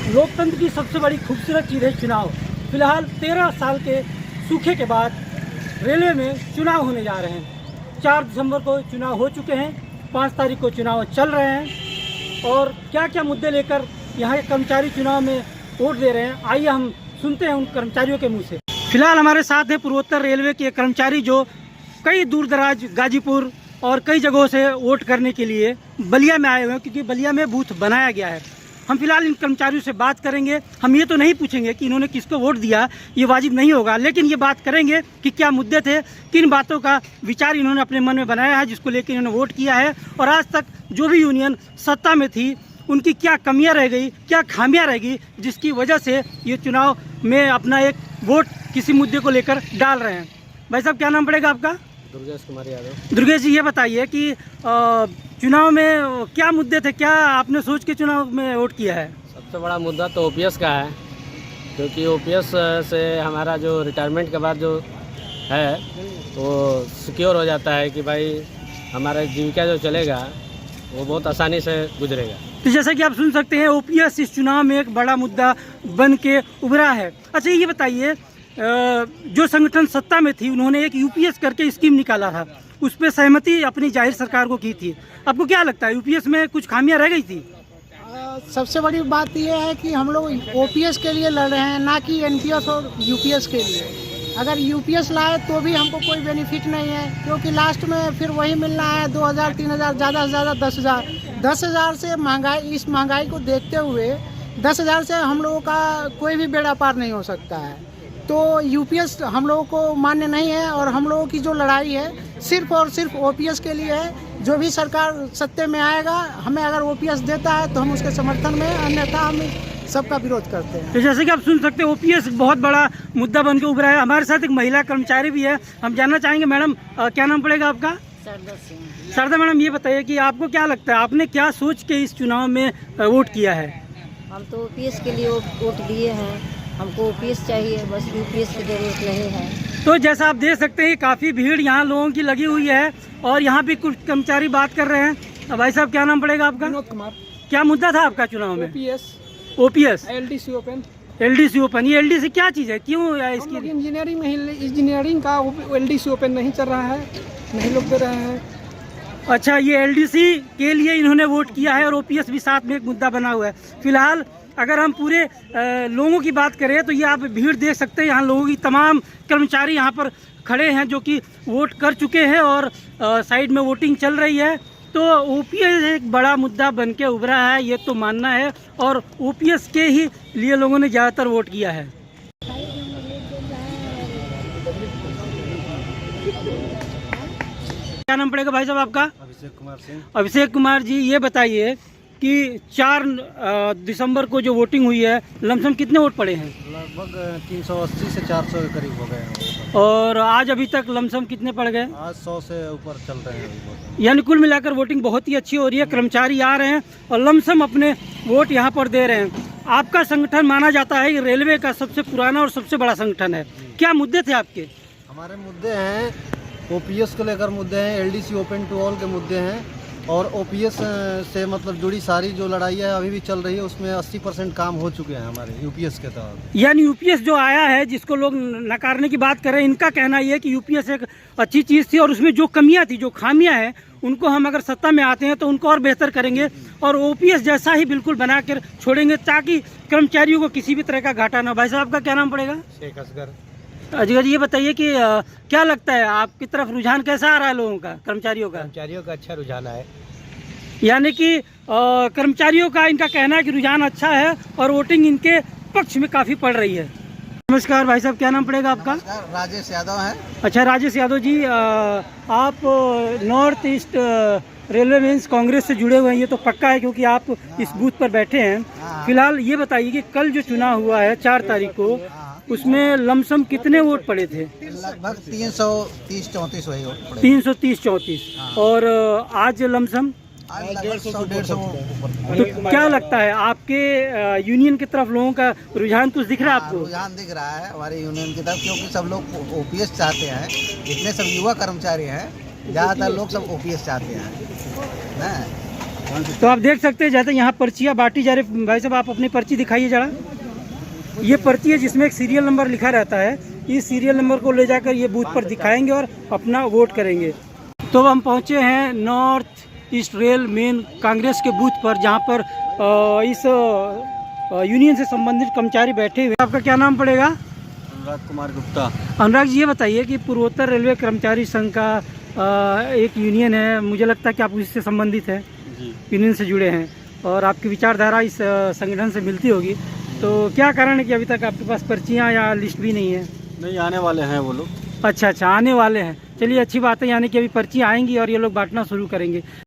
लोकतंत्र की सबसे बड़ी खूबसूरत चीज़ है चुनाव। फिलहाल 13 साल के सूखे के बाद रेलवे में चुनाव होने जा रहे हैं। 4 दिसंबर को चुनाव हो चुके हैं, 5 तारीख को चुनाव चल रहे हैं और क्या क्या मुद्दे लेकर यहाँ के कर्मचारी चुनाव में वोट दे रहे हैं, आइए हम सुनते हैं उन कर्मचारियों के मुँह से। फिलहाल हमारे साथ है पूर्वोत्तर रेलवे के कर्मचारी जो कई दूर दराज गाजीपुर और कई जगहों से वोट करने के लिए बलिया में आए हुए हैं, क्योंकि बलिया में बूथ बनाया गया है। हम फिलहाल इन कर्मचारियों से बात करेंगे। हम ये तो नहीं पूछेंगे कि इन्होंने किसको वोट दिया, ये वाजिब नहीं होगा, लेकिन ये बात करेंगे कि क्या मुद्दे थे, किन बातों का विचार इन्होंने अपने मन में बनाया है जिसको लेकर इन्होंने वोट किया है, और आज तक जो भी यूनियन सत्ता में थी उनकी क्या कमियां रह गई, क्या खामियां रह गई, जिसकी वजह से ये चुनाव में अपना एक वोट किसी मुद्दे को लेकर डाल रहे हैं। भाई साहब, क्या नाम पड़ेगा आपका? दुर्गेश कुमार यादव। दुर्गेश जी, ये बताइए कि चुनाव में क्या मुद्दे थे, क्या आपने सोच के चुनाव में वोट किया है? सबसे बड़ा मुद्दा तो ओपीएस का है, क्योंकि ओपीएस से हमारा जो रिटायरमेंट के बाद जो है वो सिक्योर हो जाता है कि भाई हमारा जीविका जो चलेगा वो बहुत आसानी से गुजरेगा। तो जैसा कि आप सुन सकते हैं, ओपीएस इस चुनाव में एक बड़ा मुद्दा बन के उभरा है। अच्छा, ये बताइए, जो संगठन सत्ता में थी उन्होंने एक यूपीएस करके स्कीम निकाला था, उस पर सहमति अपनी जाहिर सरकार को की थी। आपको क्या लगता है, यूपीएस में कुछ खामियां रह गई थी? सबसे बड़ी बात यह है कि हम लोग ओपीएस के लिए लड़ रहे हैं, ना कि एनपीएस और यूपीएस के लिए। अगर यूपीएस लाए तो भी हमको कोई बेनिफिट नहीं है, क्योंकि लास्ट में फिर वही मिलना है 2000 3000, ज़्यादा से ज़्यादा 10,000। 10,000 से महंगाई, इस महंगाई को देखते हुए 10,000 से हम लोगों का कोई भी बेड़ा पार नहीं हो सकता है। तो यूपीएस हम लोगों को मान्य नहीं है, और हम लोगों की जो लड़ाई है सिर्फ और सिर्फ ओपीएस के लिए है। जो भी सरकार सत्ते में आएगा, हमें अगर ओपीएस देता है तो हम उसके समर्थन में, अन्यथा हम सबका विरोध करते हैं। तो जैसे कि आप सुन सकते हैं, ओपीएस बहुत बड़ा मुद्दा बन के उभरा है। हमारे साथ एक महिला कर्मचारी भी है, हम जानना चाहेंगे। मैडम, क्या नाम पड़ेगा आपका? सरदा सिंह। सरदा मैडम, ये बताइए कि आपको क्या लगता है, आपने क्या सोच के इस चुनाव में वोट किया है? हम तो ओपीएस के लिए वोट दिए हैं, हमको ओपीएस चाहिए, बस यूपीएस की जरूरत नहीं है। तो जैसा आप देख सकते हैं, काफ़ी भीड़ यहाँ लोगों की लगी हुई है और यहाँ भी कुछ कर्मचारी बात कर रहे हैं। भाई साहब, क्या नाम पड़ेगा आपका? विनोद कुमार। क्या मुद्दा था आपका चुनाव में? OPS, LDC open. LDC open, ये एलडीसी क्या चीज़ है, क्यों इसकी? इंजीनियरिंग में, इंजीनियरिंग का एलडीसी ओपन नहीं चल रहा है, नहीं लोग दे रहे हैं। अच्छा, ये एलडीसी के लिए इन्होंने वोट किया है और ओपीएस भी साथ में एक मुद्दा बना हुआ है। फिलहाल अगर हम पूरे लोगों की बात करें तो ये आप भीड़ देख सकते हैं, यहाँ लोगों की तमाम कर्मचारी यहाँ पर खड़े हैं जो कि वोट कर चुके हैं और साइड में वोटिंग चल रही है। तो ओपीएस एक बड़ा मुद्दा बन के उभरा है, ये तो मानना है, और ओपीएस के ही लिए लोगों ने ज़्यादातर वोट किया है। क्या नाम पड़ेगा भाई साहब आपका? अभिषेक कुमार सिंह। अभिषेक कुमार जी, ये बताइए कि 4 दिसंबर को जो वोटिंग हुई है, लमसम कितने वोट पड़े हैं? लगभग 380 से 400 के करीब हो गए हैं। और आज अभी तक लमसम कितने पड़ गए? आज 100 से ऊपर चल रहे हैं अभी। यानी कुल मिलाकर वोटिंग बहुत ही अच्छी हो रही है, कर्मचारी आ रहे हैं और लमसम अपने वोट यहाँ पर दे रहे हैं। आपका संगठन माना जाता है कि रेलवे का सबसे पुराना और सबसे बड़ा संगठन है, क्या मुद्दे थे आपके? हमारे मुद्दे हैं, ओपीएस को लेकर मुद्दे हैं, एलडीसी ओपन टू ऑल के मुद्दे हैं, और ओपीएस से मतलब जुड़ी सारी जो लड़ाई है अभी भी चल रही है, उसमें 80% काम हो चुके हैं हमारे यूपीएस के तहत। यानी यूपीएस जो आया है, जिसको लोग नकारने की बात कर रहे हैं, इनका कहना ये है कि यूपीएस एक अच्छी चीज़ थी और उसमें जो कमियां थी, जो खामियां हैं, उनको हम अगर सत्ता में आते हैं तो उनको और बेहतर करेंगे और ओपीएस जैसा ही बिल्कुल बना कर छोड़ेंगे, ताकि कर्मचारियों को किसी भी तरह का घाटा ना। भाई साहब, का क्या नाम पड़ेगा? शेख असगर। अजगर जी, ये बताइए कि क्या लगता है, आपकी तरफ रुझान कैसा आ रहा है लोगों का, कर्मचारियों का? कर्मचारियों का अच्छा रुझान है, यानी कि कर्मचारियों का इनका कहना है कि रुझान अच्छा है और वोटिंग इनके पक्ष में काफ़ी पड़ रही है। नमस्कार भाई साहब, क्या नाम पड़ेगा आपका? राजेश यादव है। अच्छा, राजेश यादव जी, आप north east railway means Congress से जुड़े हुए हैं, ये तो पक्का है क्योंकि आप इस बूथ पर बैठे हैं। फिलहाल ये बताइए कि कल जो चुनाव हुआ है 4 तारीख को, उसमें लमसम कितने वोट पड़े थे? लगभग 330-34 वही वोट पड़े। 330-34। और आज लमसम 150 तो क्या लगता है, आपके यूनियन की तरफ लोगों का रुझान कुछ दिख रहा है आपको? रुझान दिख रहा है हमारे यूनियन की तरफ, क्योंकि सब लोग ओपीएस चाहते हैं। जितने सब युवा कर्मचारी हैं, ज़्यादातर लोग सब ओपीएस चाहते हैं ना। तो आप देख सकते हैं जैसे यहाँ पर्चियाँ बांटी जा रही। भाई साहब आप अपनी पर्ची दिखाइए जरा। ये पर्ची है जिसमें एक सीरियल नंबर लिखा रहता है। इस सीरियल नंबर को ले जाकर ये बूथ पर दिखाएंगे और अपना वोट करेंगे। तो हम पहुँचे हैं north east rail main Congress के बूथ पर, जहाँ पर इस यूनियन से संबंधित कर्मचारी बैठे हुए। आपका क्या नाम पड़ेगा? अनुराग कुमार गुप्ता। अनुराग जी, ये बताइए कि पूर्वोत्तर रेलवे कर्मचारी संघ का एक यूनियन है, मुझे लगता है कि आप उससे संबंधित हैं, यूनियन से जुड़े हैं और आपकी विचारधारा इस संगठन से मिलती होगी। तो क्या कारण है कि अभी तक आपके पास पर्चियाँ या लिस्ट भी नहीं है? नहीं, आने वाले हैं वो लोग। अच्छा, आने वाले हैं। चलिए अच्छी बात है, यानी कि अभी पर्ची आएंगी और ये लोग बांटना शुरू करेंगे।